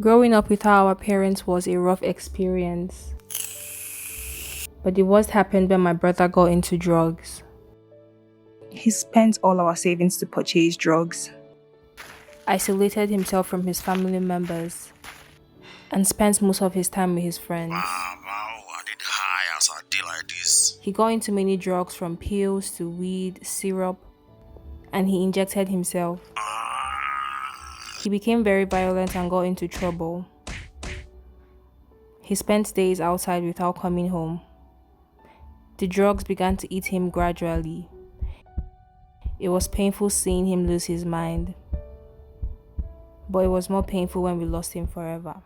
Growing up without our parents was a rough experience, but the worst happened when my brother got into drugs. He spent all our savings to purchase drugs. Isolated himself from his family members, and spent most of his time with his friends. I did high as I did like this. He got into many drugs from pills to weed, syrup, and he injected himself. He became very violent and got into trouble. He spent days outside without coming home. The drugs began to eat him gradually. It was painful seeing him lose his mind, but it was more painful when we lost him forever.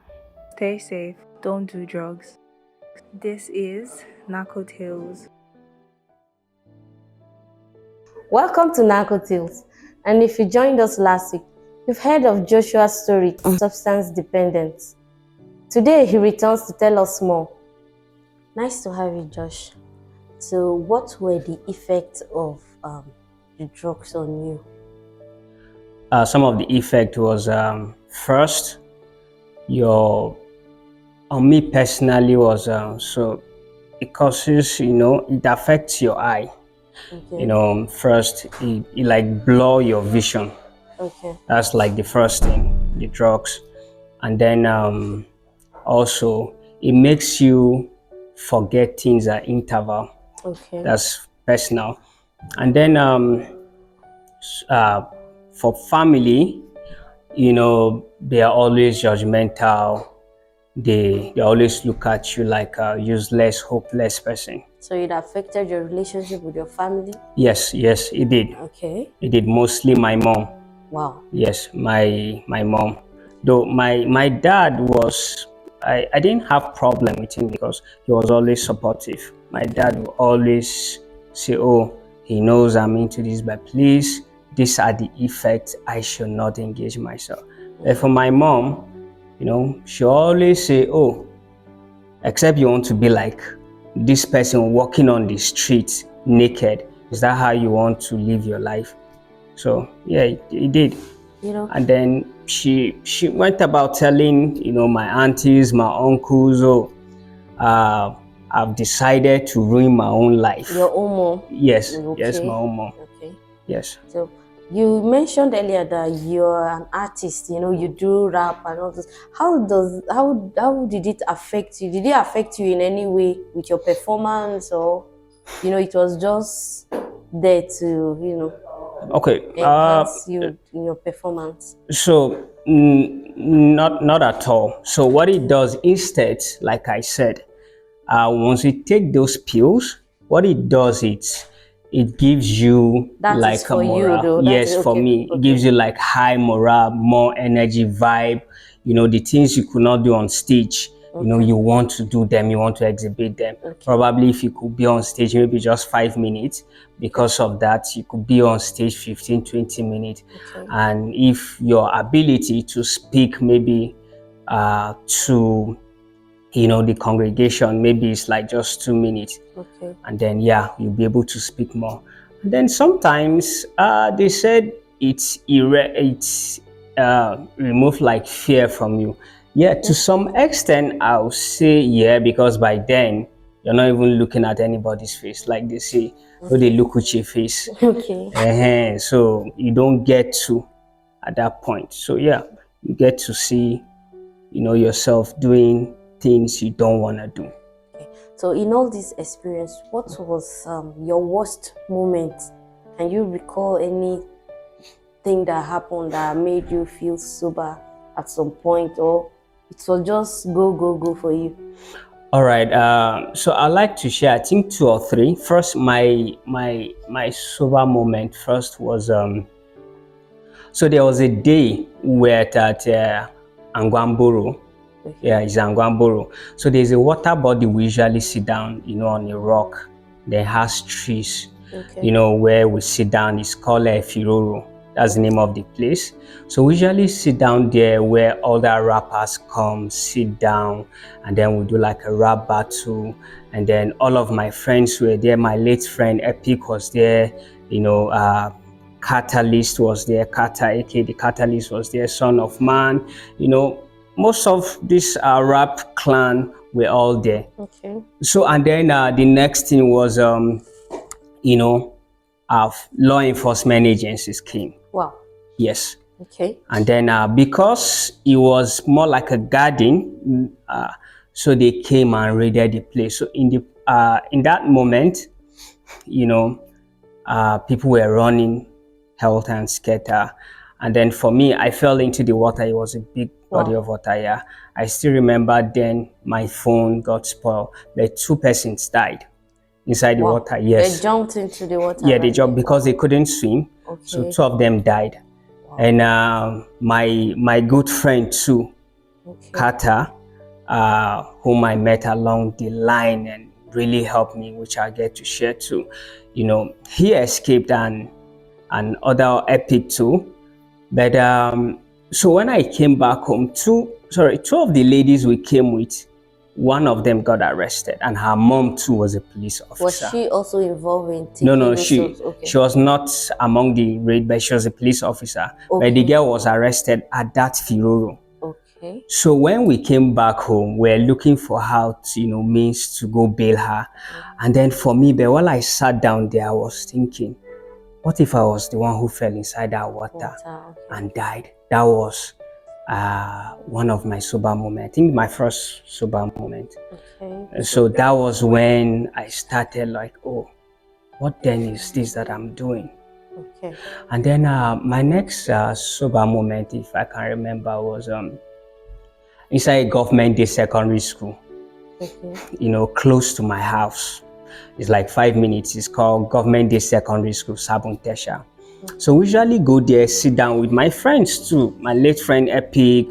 Stay safe. Don't do drugs. This is Narco Tales. Welcome to Narco Tales. And if you joined us last week, you've heard of Joshua's story, substance dependence. Today, he returns to tell us more. Nice to have you, Josh. So, what were the effects of the drugs on you? Some of the effect was first, on me personally was so it causes, it affects your eye. Okay. First it like blur your vision. Okay. That's like the first thing, the drugs. And then also it makes you forget things at interval. Okay. That's personal. And then for family, they are always judgmental. They always look at you like a useless, hopeless person. So it affected your relationship with your family? Yes, it did. Okay. It did, mostly my mom. Wow. Yes, my mom. Though my dad was, I didn't have problem with him because he was always supportive. My dad would always say, oh, he knows I'm into this, but please, these are the effects. I should not engage myself. And for my mom, she always say, oh, except you want to be like this person walking on the street naked. Is that how you want to live your life? So yeah, it did. And then she went about telling, my aunties, my uncles, oh, I've decided to ruin my own life. Your own mom? Yes, Okay. yes, my own mom. Okay. Yes. So you mentioned earlier that you're an artist, you do rap and all this. How did it affect you? Did it affect you in any way with your performance, or it was just there to Okay. enhance you in your performance? So not at all. So what it does instead, like I said, once you take those pills, what it does it gives you That is like a for you, morale. though. Yes, for Okay, me, it okay. gives you like high morale, more energy, vibe. The things you could not do on stage. You want to do them, you want to exhibit them. Okay. Probably if you could be on stage maybe just 5 minutes, because of that you could be on stage 15, 20 minutes. Okay. And if your ability to speak maybe to the congregation, maybe it's like just 2 minutes. Okay. And then you'll be able to speak more. And then sometimes they said it's remove like fear from you. To some extent I'll say because by then you're not even looking at anybody's face, like they say, when they look at your face. Okay. So you don't get to at that point. So you get to see yourself doing things you don't want to do. So in all this experience, what was your worst moment? Can you recall anything that happened that made you feel sober at some point, or it was just go for you? All right. So I like to share, I think, 2 or 3. First, my sober moment first was so there was a day we were at Angwamboro. Yeah, it's Angwamboro. So there's a water body we usually sit down, on a rock that has trees. Okay. Where we sit down. It's called Firoro. That's the name of the place. So we usually sit down there where all the rappers come, sit down, and then we do like a rap battle. And then all of my friends were there. My late friend Epic was there. Catalyst was there. Kata, aka the Catalyst, was there. Son of Man. most of this rap clan were all there. Okay. So and then the next thing was you know law enforcement agencies came. Wow. Yes. Okay. And then because it was more like a garden, so they came and raided the place. So in that moment, you know, people were running helter and skelter. And then for me, I fell into the water. It was a big body Wow. of water. Yeah, I still remember. Then my phone got spoiled. The two persons died inside the Wow. water. They Yes. jumped into the water. Yeah, they right jumped there. because they couldn't swim. So Okay. two of them died. And my good friend too, Okay. Kata, whom I met along the line and really helped me, which I get to share too. You know, he escaped and other epic too. But so when I came back home, two of the ladies we came with, one of them got arrested, and her mom too was a police officer. Was she also involved in taking No, those she shots? Okay. was not among the raid, but she was a police officer. But the Okay. girl was arrested at that Firoro. Okay. So when we came back home, we were looking for how to, means to go bail her. And then for me, but while I sat down there, I was thinking, what if I was the one who fell inside that water Okay. and died? That was one of my sober moments. I think my first sober moment. Okay. So that was when I started like, oh, what then is this that I'm doing? Okay. And then my next sober moment, if I can remember, was inside government day secondary school. Okay. Close to my house. It's like 5 minutes. It's called Government Day Secondary School, Sabon Tesha. So we usually go there, sit down with my friends too. My late friend Epic,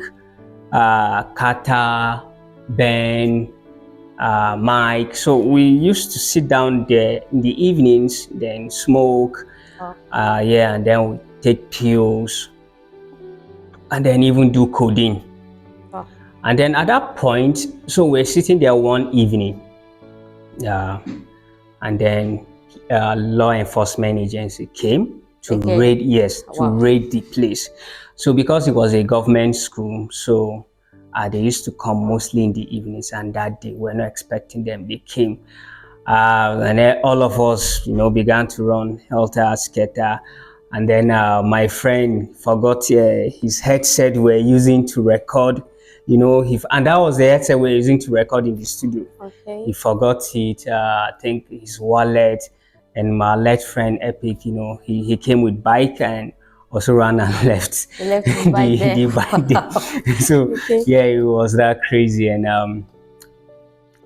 Kata, Ben, Mike. So we used to sit down there in the evenings, then smoke, and then we take pills, and then even do codeine. And then at that point, so we're sitting there one evening, and then law enforcement agency came to raid, raid the place. So because it was a government school, so they used to come mostly in the evenings, and that day we're not expecting them. They came, and then all of us, began to run helter skelter. And then my friend forgot his headset we're using to record. And that was the headset we're using to record in the studio. Okay. He forgot it. I think his wallet. And my late friend Epic, he came with bike and also ran and left. He left his bike there. the bike there. So yeah, it was that crazy. And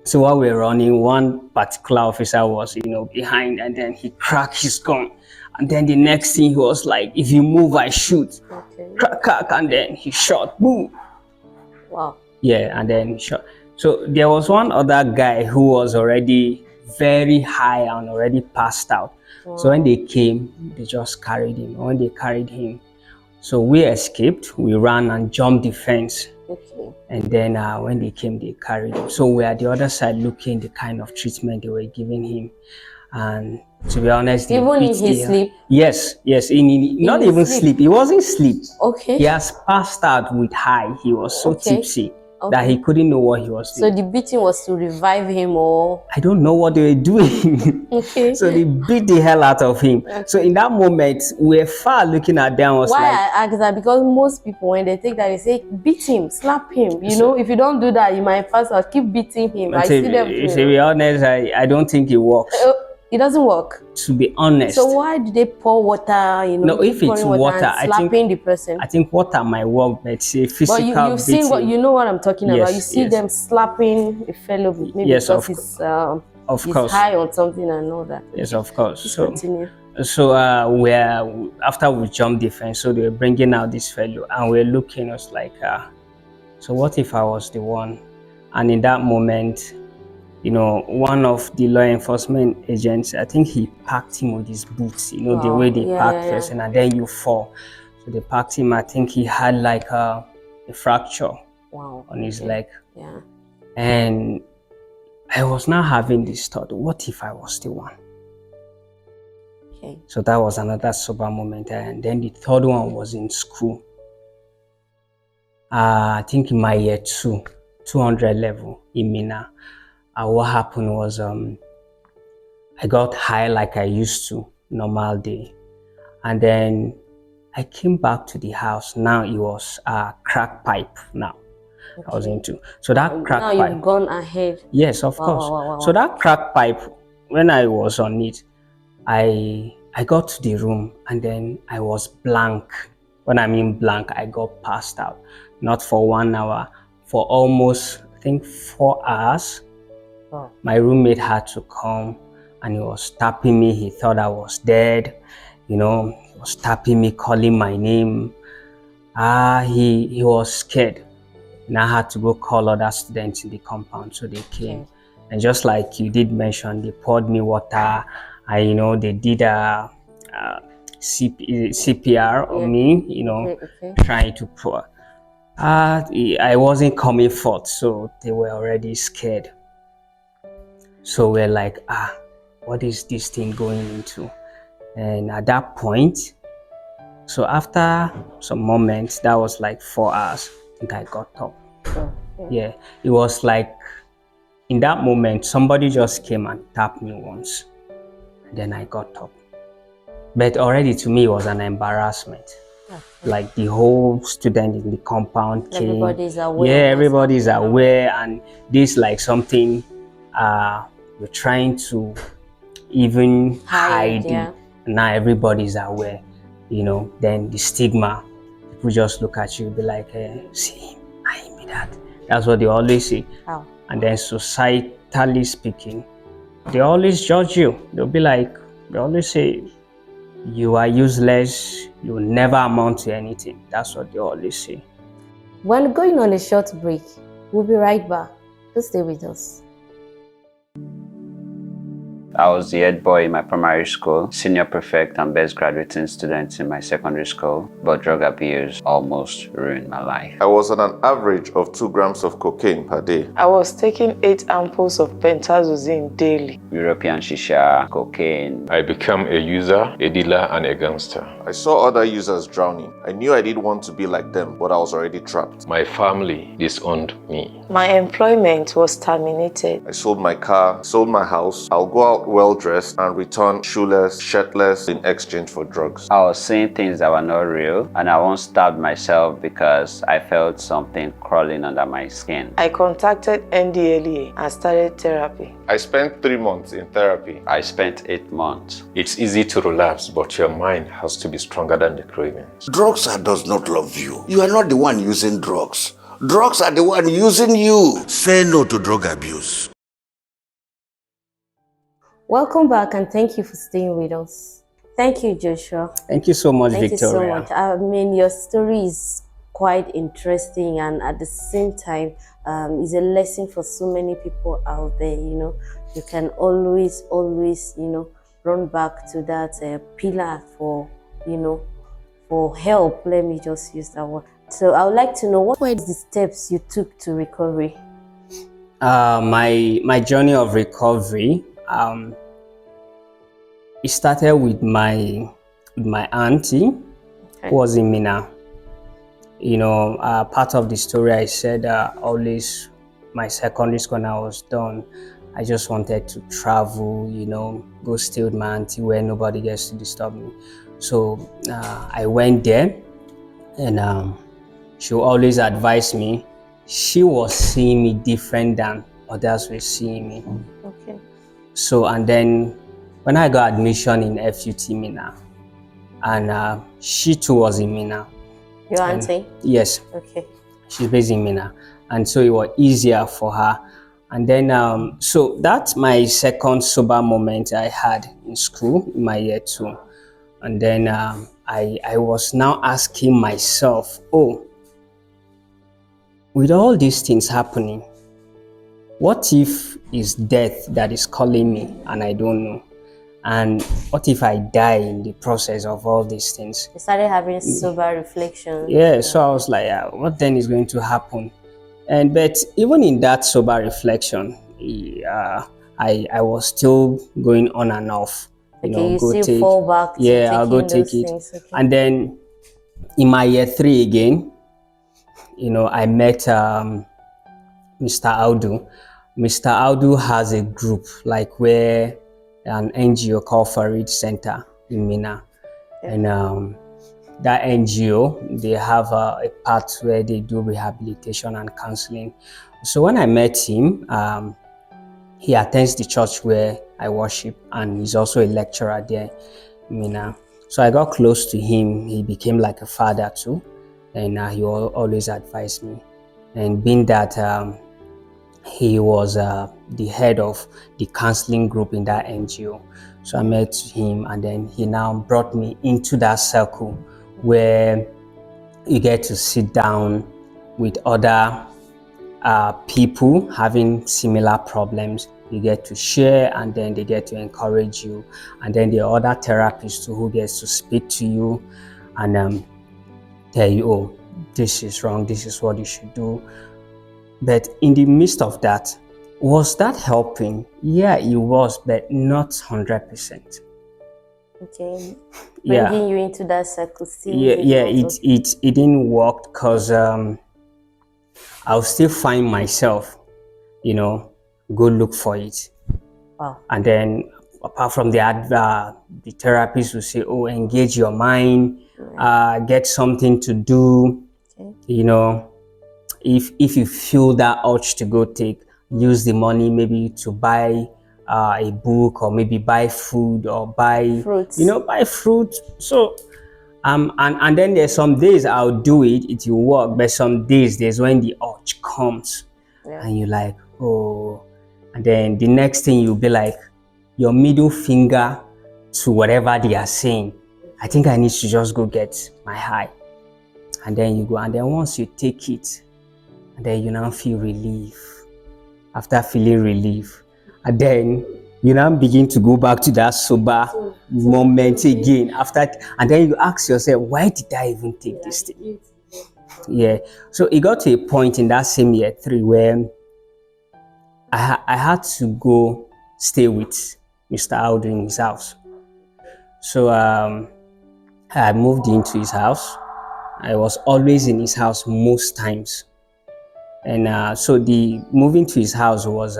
so while we were running, one particular officer was, behind, and then he cracked his gun. And then the next thing he was like, if you move, I shoot. Okay. Crack, and then he shot. Boom. Wow. Yeah, and then he shot. So there was one other guy who was already very high and already passed out. Wow. So when they came, they just carried him. When they carried him, so we escaped. We ran and jumped the fence. Okay. And then when they came, they carried him. So we are the other side looking the kind of treatment they were giving him. And to be honest, even in his sleep? Yes, not even sleep. He wasn't sleep. Okay. He has passed out with high. He was so tipsy that he couldn't know what he was doing. So the beating was to revive him, or? I don't know what they were doing. Okay. So they beat the hell out of him. Okay. So in that moment, we're far looking at them. Why I ask that? Because most people, when they take that, they say, beat him, slap him. If you don't do that, you might fast out, keep beating him. I see them. To be honest, I don't think it works. It doesn't work. To be honest. So why do they pour water? No, if it's water, slapping the person. I think water might work, but say physical. But you've seen what what I'm talking about. You see them slapping a fellow, maybe because he's high on something and all that. Yes, of course. Just continue. So after we jumped the fence, so they were bringing out this fellow, and we're looking. Us like, so what if I was the one? And in that moment, one of the law enforcement agents, I think he packed him with his boots, the way they pack person, and then you fall. So they packed him. I think he had like a fracture on his leg. Yeah. And I was now having this thought, what if I was the one? Okay. So that was another sober moment. And then the third one was in school. I think in my year 200 level in Mina. What happened was I got high like I used to, normal day. And then I came back to the house. Now it was a crack pipe now. Okay. I was into. So that crack now pipe. You've gone ahead. Yes, of Wow, course. wow, wow, wow, So wow. that crack pipe, when I was on it, I got to the room and then I was blank. When I mean blank, I got passed out. Not for 1 hour, for almost I think 4 hours. Wow. My roommate had to come and he was tapping me. He thought I was dead. He was tapping me, calling my name. He was scared. And I had to go call other students in the compound, so they came. Okay. And just like you did mention, they poured me water. They did a CPR on me, Okay. trying to pour. I wasn't coming forth, so they were already scared. So we're like, what is this thing going into? And at that point, so after some moments, that was like 4 hours, I think I got up. Yeah, it was like in that moment, somebody just came and tapped me once, and then I got up. But already to me, it was an embarrassment. Like the whole student in the compound came. Everybody's aware. Yeah, everybody's aware, and this like something we're trying to even hide yeah. it. Now everybody's aware, then the stigma, people just look at you, be like, hey, see him, I ain't be that. That's what they always say. Wow. And then societally speaking, they always judge you. They always say, you are useless, you will never amount to anything. That's what they always say. We're going on a short break. We'll be right back. Just stay with us. I was the head boy in my primary school, senior prefect and best graduating student in my secondary school, but drug abuse almost ruined my life. I was on an average of 2 grams of cocaine per day. I was taking 8 ampoules of pentazosine daily. European shisha, cocaine. I became a user, a dealer, and a gangster. I saw other users drowning. I knew I didn't want to be like them, but I was already trapped. My family disowned me. My employment was terminated. I sold my car, sold my house. I'll go out well-dressed and return shoeless, shirtless in exchange for drugs. I was seeing things that were not real, and I once stabbed myself because I felt something crawling under my skin. I contacted NDLEA and started therapy. I spent 3 months in therapy. I spent 8 months. It's easy to relapse, but your mind has to be stronger than the cravings. Drugs does not love you. You are not the one using drugs. Drugs are the one using you. Say no to drug abuse. Welcome back and thank you for staying with us. Thank you, Joshua. Thank you so much, Victoria. Victoria. Thank you so much. I mean, your story is quite interesting, and at the same time, is a lesson for so many people out there. You can always, run back to that pillar for, for help. Let me just use that word. So I would like to know, what were the steps you took to recovery? My journey of recovery, it started with my auntie, who was in Mina. Part of the story I said, always my secondary school when I was done, I just wanted to travel, go stay with my auntie where nobody gets to disturb me. So I went there, and she would always advise me. She was seeing me different than others were seeing me. Okay. So, and then when I got admission in FUT Mina, and she too was in Mina. Your auntie? Yes. Okay. She's based in Mina. And so it was easier for her. And then, so that's my second sober moment I had in school in my year 2. And then I was now asking myself, with all these things happening, what if it's death that is calling me and I don't know? And what if I die in the process of all these things? You started having sober reflection. Yeah, so I was like, what then is going to happen? But even in that sober reflection, I was still going on and off. You still fall back to I'll go take it. Things, okay. And then in my year 3 again, I met Mr. Audu. Mr. Audu has a group like where an NGO called Farid Center in Mina, and that NGO, they have a part where they do rehabilitation and counseling. So when I met him, he attends the church where I worship, and he's also a lecturer there in Mina. So I got close to him. He became like a father too, and he always advised me. And being that he was the head of the counseling group in that NGO, so I met him, and then he now brought me into that circle where you get to sit down with other people having similar problems. You get to share, and then they get to encourage you, and then there are other therapists too who gets to speak to you and tell you, oh, this is wrong, this is what you should do. But in the midst of that, was that helping? Yeah, it was, but not 100%. Okay. Yeah. Bringing you into that circle. It didn't work because I'll still find myself, go look for it. Wow. And then apart from the therapist will say, oh, engage your mind, get something to do. Okay. If you feel that urge to go take, use the money maybe to buy a book, or maybe buy food, or buy fruits. Buy fruit. So and then there's some days I'll do it, it will work, but some days there's when the urge comes, and you're like, oh, and then the next thing you'll be like, your middle finger to whatever they are saying. I think I need to just go get my high. And then you go, and then once you take it, and then you now feel relief. After feeling relief, and then you now begin to go back to that sober moment again. And then you ask yourself, why did I even take this thing? Yeah. So it got to a point in that same year 3 where I had to go stay with Mr. Audu in his house. So I moved into his house. I was always in his house most times. And so the moving to his house was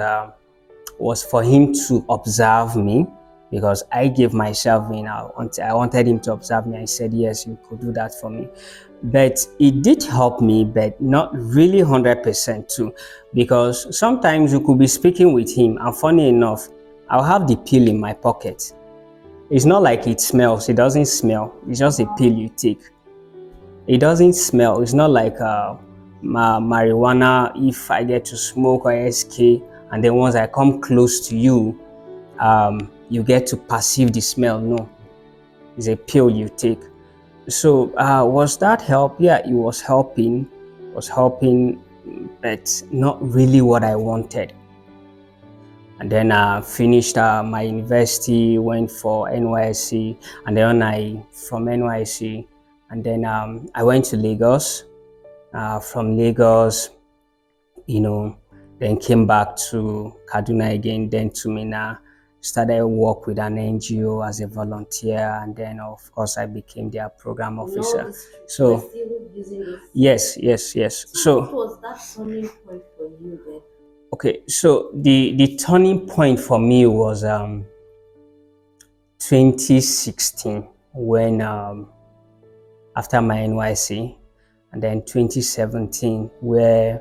for him to observe me, because I gave myself in. I wanted him to observe me. I said, yes, you could do that for me. But it did help me, but not really 100% too, because sometimes you could be speaking with him, and funny enough, I'll have the pill in my pocket. It's not like it smells. It doesn't smell. It's just a pill you take. It doesn't smell. It's not like marijuana. If I get to smoke or SK, and then once I come close to you, you get to perceive the smell. No, it's a pill you take. So was that help? Yeah, it was helping. It was helping, but not really what I wanted. And then I finished my university, went for NYSC, and then from NYSC, and then I went to Lagos. From Lagos, then came back to Kaduna again, then to Mina, started work with an NGO as a volunteer, and then of course I became their program officer. So yes. So what was that turning point for you then? Okay, so the turning point for me was 2016, when after my NYC, and then 2017 where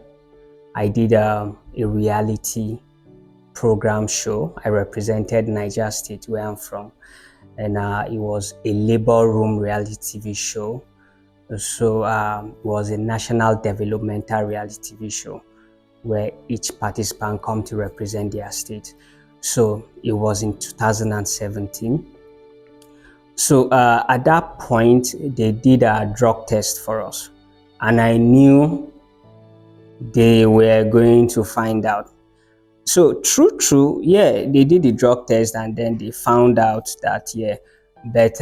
I did a reality program show. I represented Niger State, where I'm from, and it was a labor room reality TV show. So it was a national developmental reality TV show where each participant come to represent their state. So it was in 2017. So at that point, they did a drug test for us, and I knew they were going to find out. So true, yeah, they did the drug test, and then they found out that, yeah, but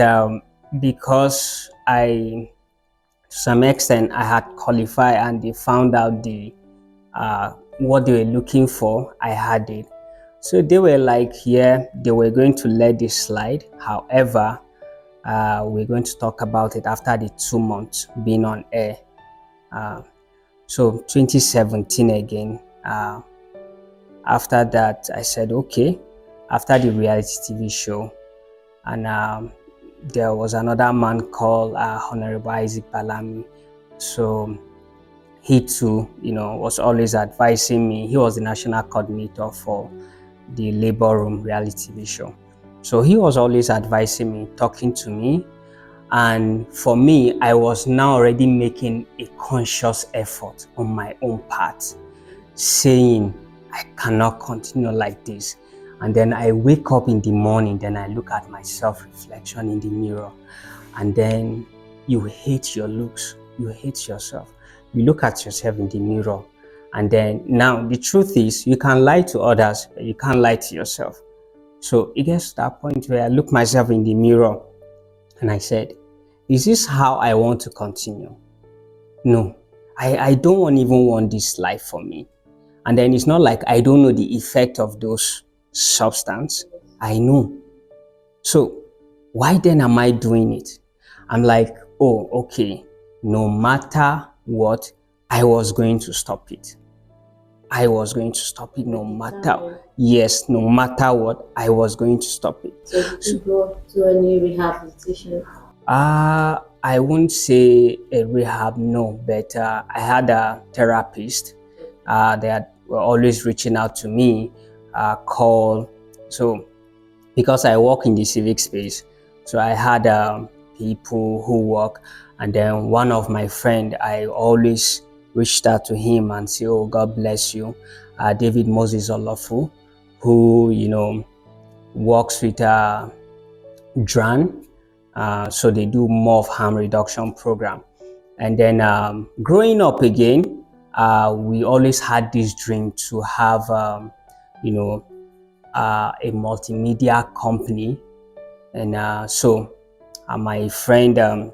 because to some extent I had qualified, and they found out the what they were looking for, I had it. So they were like, yeah, they were going to let this slide. However, we're going to talk about it after the 2 months being on air. So 2017 again. After that, I said, okay, after the reality TV show, and there was another man called Honorable Isaac Balami. So he too, was always advising me. He was the national coordinator for the Labor Room reality TV show. So he was always advising me, talking to me. And for me, I was now already making a conscious effort on my own part, saying, I cannot continue like this. And then I wake up in the morning, then I look at my self-reflection in the mirror, and then you hate your looks, you hate yourself. You look at yourself in the mirror, and then now the truth is you can lie to others, but you can't lie to yourself. So it gets to that point where I look myself in the mirror and I said, is this how I want to continue? No, I don't even want this life for me. And then it's not like I don't know the effect of those substances. I know. So why then am I doing it? I'm like, oh, okay, no matter what, I was going to stop it. I was going to stop it no matter, yes, no matter what, I was going to stop it. So did you go to any rehabilitation? I won't say a rehab, no, but I had a therapist that were always reaching out to me, so because I work in the civic space, so I had people who work, and then one of my friend, I always reached out to him and say, oh, God bless you, David Moses Olofu, who, works with DRAN, so they do more of harm reduction program. And then growing up again, we always had this dream to have, a multimedia company. And so my friend, there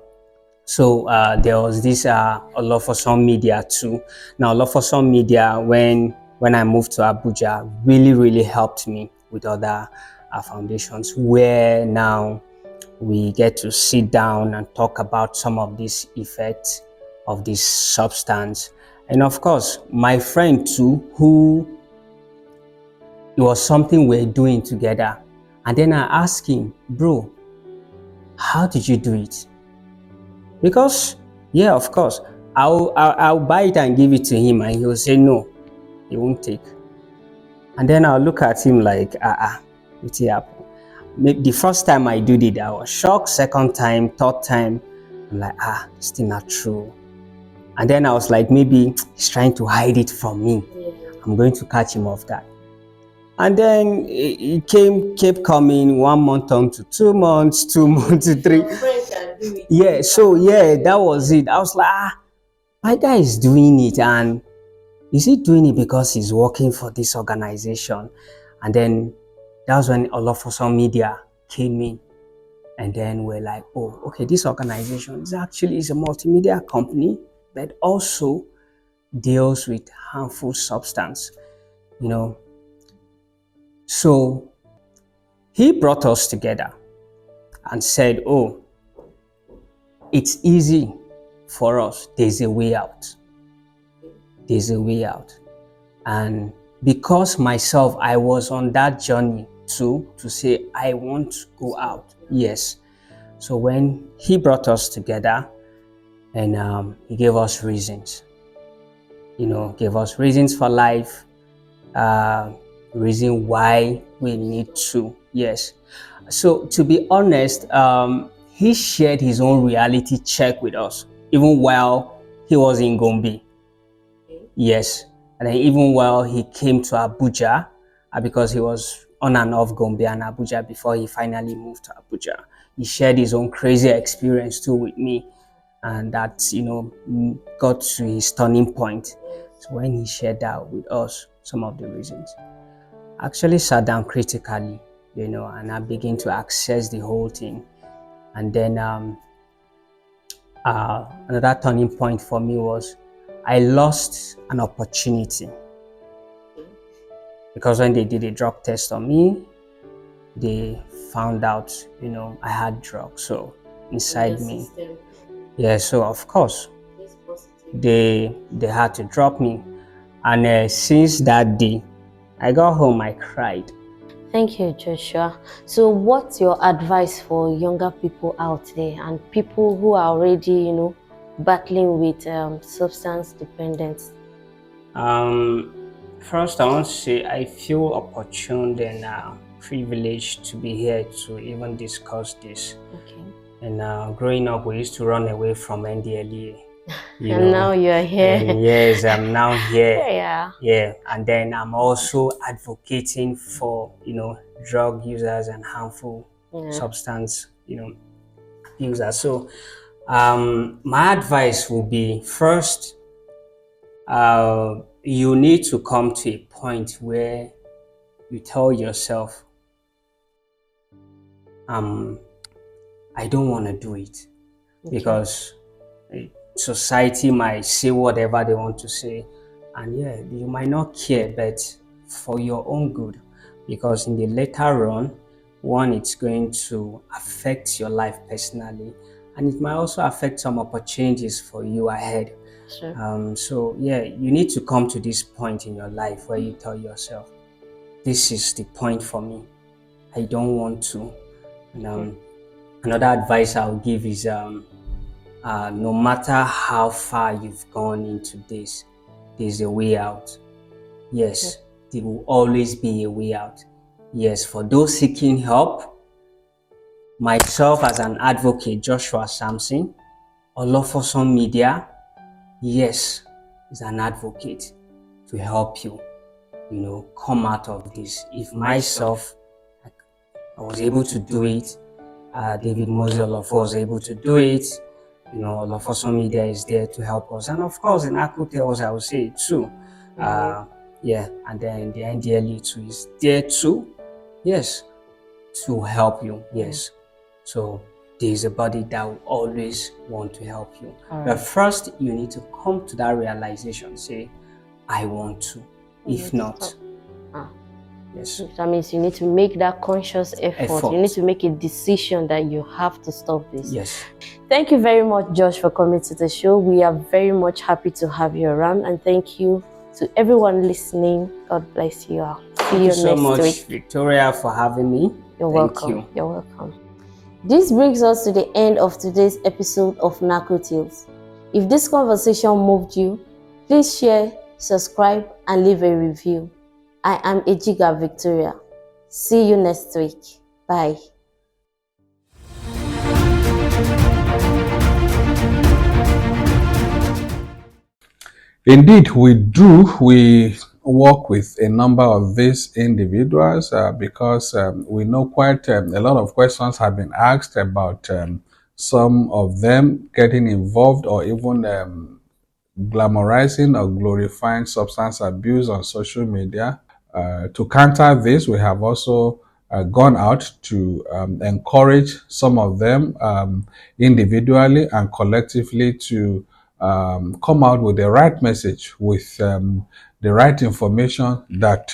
was this Olofoson Media too. Now Olofoson Media, when I moved to Abuja, really helped me with other foundations, where now we get to sit down and talk about some of these effects of this substance. And of course, my friend too, who it was something we're doing together. And then I asked him, bro, how did you do it? Because, yeah, of course, I'll buy it and give it to him, and he'll say no, he won't take. And then I'll look at him like, what's happened? Maybe the first time I did it, I was shocked. Second time, third time, I'm like, it's still not true. And then I was like, maybe he's trying to hide it from me. I'm going to catch him off that. And then it kept coming, 1 month on to 2 months, 2 months to 3. Yeah, so yeah, that was it. I was like, my guy is doing it, and is he doing it because he's working for this organization? And then that was when Olofoson Media came in, and then we're like, oh, okay, this organization is actually a multimedia company, but also deals with harmful substance, So he brought us together and said, oh, it's easy for us. There's a way out. There's a way out. And because myself, I was on that journey too, to say, I want to go out. Yes. So when he brought us together, and he gave us reasons, gave us reasons for life, reason why we need to. Yes. So to be honest, he shared his own reality check with us, even while he was in Gombe. Yes. And then even while he came to Abuja, because he was on and off Gombe and Abuja before he finally moved to Abuja, he shared his own crazy experience too with me. And that, got to his turning point. So when he shared that with us, some of the reasons, I actually sat down critically, and I began to access the whole thing. And then another turning point for me was I lost an opportunity, because when they did a drug test on me, they found out, I had drugs inside me. Yeah, so of course, they had to drop me. And since that day, I got home, I cried. Thank you, Joshua. So what's your advice for younger people out there and people who are already, battling with substance dependence? First, I want to say I feel opportune and privileged to be here to even discuss this. Okay. And growing up, we used to run away from NDLEA. And now you're here. And yes, I'm now here. Yeah. And then I'm also advocating for, drug users and harmful substance, users. So my advice will be, first, you need to come to a point where you tell yourself, I don't want to do it. Okay. Because society might say whatever they want to say, and you might not care, but for your own good, because in the later run, one, it's going to affect your life personally, and it might also affect some opportunities for you ahead. Sure. So you need to come to this point in your life where you tell yourself, this is the point for me, I don't want to. And another advice I'll give is, no matter how far you've gone into this, there's a way out. Yes, there will always be a way out. Yes, for those seeking help, myself as an advocate, Joshua Samson, Olofoson Media, yes, is an advocate to help you, come out of this. If myself, I was able to do it, David Mosey Olofo was able to do it, Olofoson Media is there to help us. And of course, in Narco Tales, I would say too. And then the NDLE too is there too. Yes, to help you. Yes. So there's a body that will always want to help you. But first, you need to come to that realization. Say, I want to. If not, yes. That means you need to make that conscious effort. You need to make a decision that you have to stop this. Yes. Thank you very much, Josh, for coming to the show. We are very much happy to have you around, and thank you to everyone listening. God bless you all. See you next week. Thank you so much, Victoria, for having me. You're welcome. You're welcome. This brings us to the end of today's episode of Narco Tales. If this conversation moved you, please share, subscribe, and leave a review. I am Ejiga Victoria. See you next week. Bye. Indeed, we do. We work with a number of these individuals because we know quite a lot of questions have been asked about some of them getting involved or even glamorizing or glorifying substance abuse on social media. To counter this, we have also gone out to encourage some of them individually and collectively to come out with the right message, with the right information that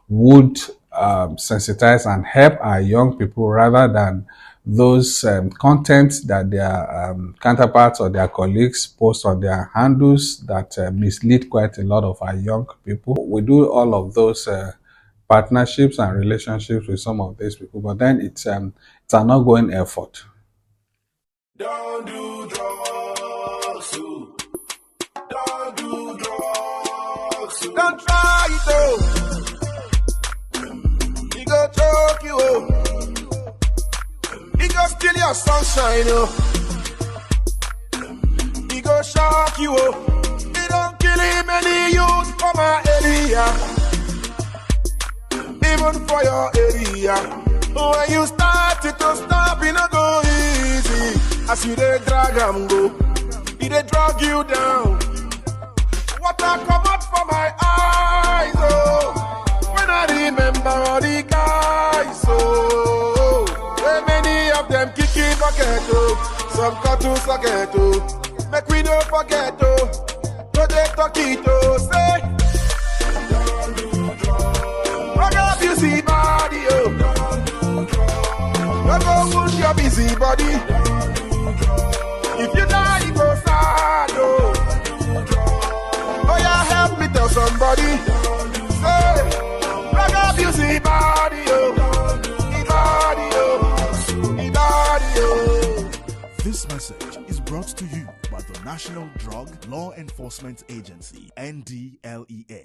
would sensitize and help our young people, rather than those contents that their counterparts or their colleagues post on their handles that mislead quite a lot of our young people. We do all of those partnerships and relationships with some of these people, but then it's an ongoing effort. Don't do drugs, don't do drugs, don't try it though. He go choke you up. He go steal your sunshine, he go shock you up. He don't kill him any youth from my area, even for your area. When you start it to stop, it not go easy. As you dey drag am go, he dey drag you down. Water come out from my eyes, when I remember all the guys, way many of them kiki bucket, some cut to socket, make we don't forget, no they talk it, say, don't do drugs. Rock up you see body, don't go wound your busy body. If you die, you go sad, This message is brought to you by the National Drug Law Enforcement Agency, NDLEA.